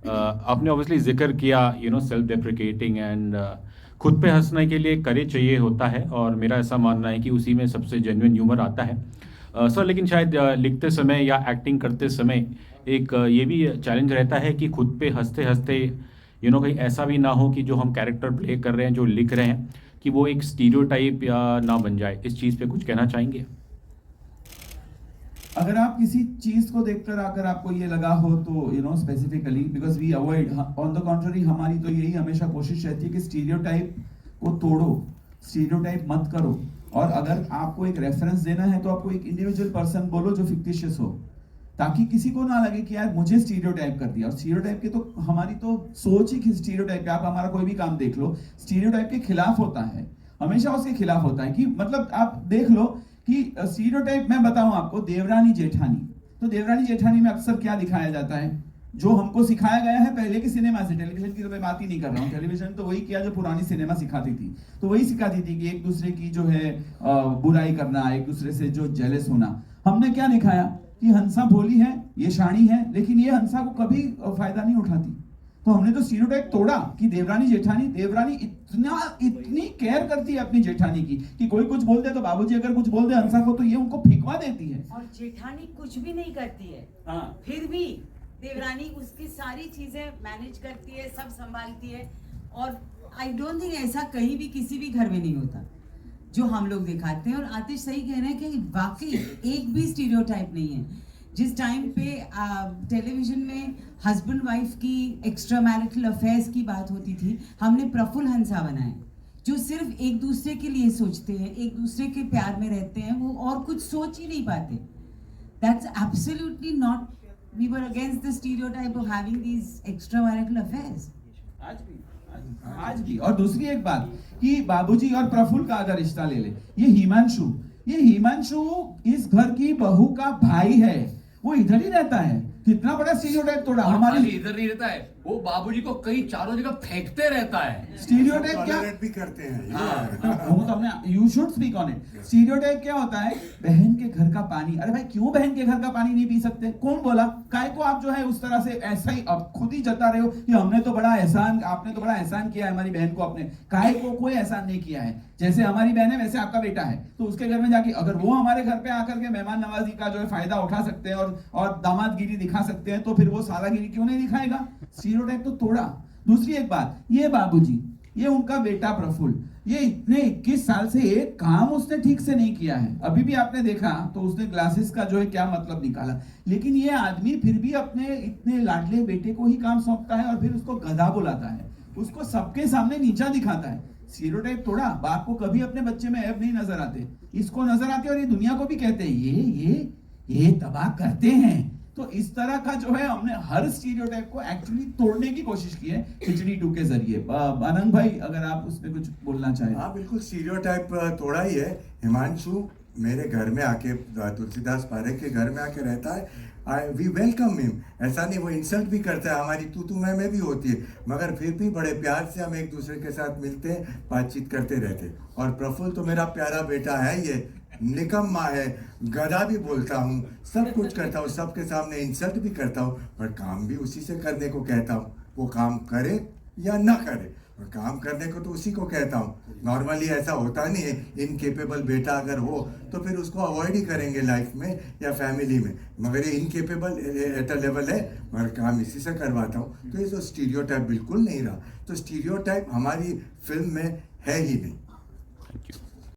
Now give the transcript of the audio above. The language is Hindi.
आपने ऑब्वियसली ज़िक्र किया सेल्फ डेप्रिकेटिंग एंड खुद पे हँसने के लिए करेज चाहिए होता है और मेरा ऐसा मानना है कि उसी में सबसे जेन्युइन ह्यूमर आता है। सर लेकिन शायद लिखते समय या एक्टिंग करते समय एक ये भी चैलेंज रहता है कि खुद पे हँसते-हँसते कहीं ऐसा भी ना हो कि जो हम कैरेक्टर प्ले कर रहे हैं, जो लिख रहे हैं, कि वो एक स्टीरियोटाइप या ना बन जाए। इस चीज़ पे कुछ कहना चाहेंगे? अगर आप किसी चीज को देखकर अगर आपको ये लगा हो तो specifically because we avoid, on the contrary हमारी तो यही हमेशा कोशिश रहती है कि स्टीरियोटाइप को तोड़ो, स्टीरियोटाइप मत करो। और अगर आपको एक रेफरेंस देना है तो आपको एक इंडिविजुअल पर्सन बोलो जो फिक्टिशियस हो, ताकि किसी को ना लगे कि यार मुझे स्टीरियोटाइप कर दिया। और स्टीरियोटाइप के तो हमारी तो सोच ही स्टीरियोटाइप पे, आप हमारा कोई भी काम देख लो स्टीरियोटाइप के खिलाफ होता है, हमेशा उसके खिलाफ होता है। कि मतलब आप देख लो कि स्टीरियोटाइप मैं बताऊं आपको, देवरानी जेठानी, तो देवरानी जेठानी में अक्सर क्या दिखाया जाता है, जो हमको सिखाया गया है पहले के सिनेमा से, टेलीविजन की तो मैं बात ही नहीं कर रहा हूँ, टेलीविजन तो वही किया जो पुरानी सिनेमा सिखाती थी, तो वही सिखाती थी कि एक दूसरे की जो है बुराई करना, एक दूसरे से जो जेलस होना। हमने क्या दिखाया कि हंसा भोली है, ये शानी है, लेकिन ये हंसा को कभी फायदा नहीं उठाती। तो हमने तो स्टीरियोटाइप तोड़ा कि देवरानी जेठानी, देवरानी इतनी केयर करती है अपनी जेठानी की कि कोई कुछ बोल दे तो बाबूजी अगर कुछ बोल दे हंसा को तो ये उनको फिकवा देती है। और जेठानी कुछ भी नहीं करती है, हाँ। फिर भी देवरानी उसकी सारी चीजें मैनेज करती है, सब संभालती है। और आई डोंट थिंक ऐसा कहीं भी किसी भी घर में नहीं होता जो हम लोग दिखाते हैं। और आतिश सही कह रहे हैं कि वाकई एक भी स्टीरियोटाइप नहीं है। जिस टाइम पे टेलीविजन में हस्बैंड वाइफ की एक्स्ट्रा मैरिटल अफेयर्स की बात होती थी, हमने प्रफुल्ल हंसा बनाए जो सिर्फ एक दूसरे के लिए सोचते हैं, एक दूसरे के प्यार में रहते हैं, वो और कुछ सोच ही नहीं पाते। That's absolutely not, we were against the stereotype of having these extra marital affairs. आज भी। और दूसरी एक बात कि बाबूजी और प्रफुल्ल का अगर रिश्ता ले ले, ये हिमांशु इस घर की बहू का भाई है, वो इधर ही रहता है। कितना बड़ा स्टीरियोटाइप तोड़ा हमारे। इधर नहीं रहता है वो, बाबूजी को कई चारों जगह फेंकते रहता है। स्टीरियोटाइप क्या भी करते हैं। वो तो हमने, you should speak on it. Stereotype क्या होता है, बहन के घर का पानी, अरे भाई क्यों बहन के घर का पानी नहीं पी सकते, कौन बोला, काय को आप जो है उस तरह से ऐसा ही अब खुद ही जता रहे हो कि हमने तो बड़ा एहसान, आपने तो बड़ा एहसान किया है हमारी बहन को, अपने काय को कोई एहसान नहीं किया है। जैसे हमारी बहन है वैसे आपका बेटा है, तो उसके घर में जाके अगर वो हमारे घर पे आकर के मेहमान नवाजी का जो है फायदा उठा सकते हैं और दामादगिरी दिखा सकते हैं, तो फिर वो सालागिरी क्यों नहीं दिखाएगा। स्टीरियोटाइप तो तोड़ा। दूसरी एक बात, ये बाबूजी, ये उनका बेटा प्रफुल्ल, ये इतने 21 साल से एक काम उसने ठीक से नहीं किया है। अभी भी आपने देखा तो उसने ग्लासेस का जो है क्या मतलब निकाला, लेकिन ये आदमी फिर भी अपने इतने लाडले बेटे को ही काम सौंपता है और फिर उसको गधा बुलाता है, उसको सबके सामने नीचा दिखाता है। स्टीरियोटाइप तोड़ा। बाप को कभी अपने बच्चे में ऐब नहीं नजर आते, इसको नजर आते और ये दुनिया को भी कहते हैं ये तबाह करते हैं। तो इस तरह का जो है हमने हर स्टीरियोटाइप को एक्चुअली तोड़ने की कोशिश की है खिचड़ी 2 के जरिए। आनंद भाई अगर आप उसमें कुछ बोलना चाहें। हाँ बिल्कुल, स्टीरियोटाइप तोड़ा ही है। हिमांशु मेरे घर में आके, तुलसीदास पारेख के घर में आके रहता है, वी वेलकम हिम। ऐसा नहीं वो इंसल्ट भी करता है, हमारी तू मैं भी होती है, मगर फिर भी बड़े प्यार से हम एक दूसरे के साथ मिलते हैं, बातचीत करते रहते हैं। और प्रफुल्ल तो मेरा प्यारा बेटा है, ये निकम्मा है, गधा भी बोलता हूँ, सब कुछ करता हूँ, सबके सामने इंसल्ट भी करता हूँ, पर काम भी उसी से करने को कहता हूँ। वो काम करे या ना करे, और काम करने को तो उसी को कहता हूँ। नॉर्मली ऐसा होता नहीं है, इनकेपेबल बेटा अगर हो तो फिर उसको अवॉइड ही करेंगे लाइफ में या फैमिली में, मगर ये इनकेपेबल एट अ लेवल है, मगर काम इसी से करवाता हूँ। तो ये जो स्टीरियोटाइप बिल्कुल नहीं रहा, तो स्टीरियोटाइप हमारी फिल्म में है ही नहीं।